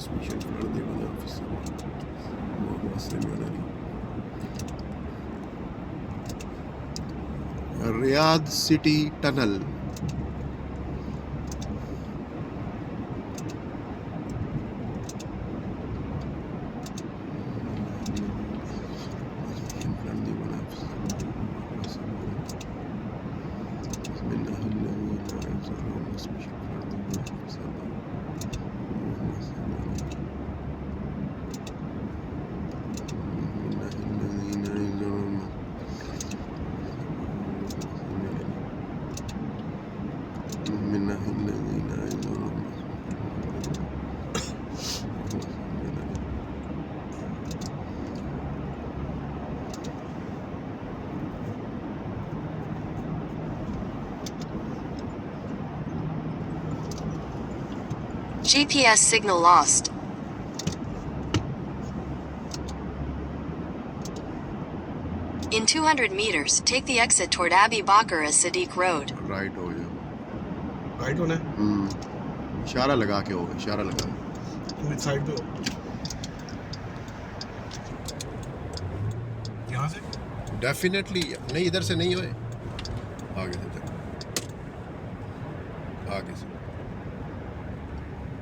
special for the officer. Riyadh City Tunnel. GPS signal lost. In 200 meters, take the exit toward Abu Bakr as-Siddiq Road. Right हो गया. Right होना है. इशारा लगा के होगा, इशारा लगा. तुम इस साइड पे हो. यहाँ से डेफिनेटली नहीं, इधर से नहीं होए. आगे से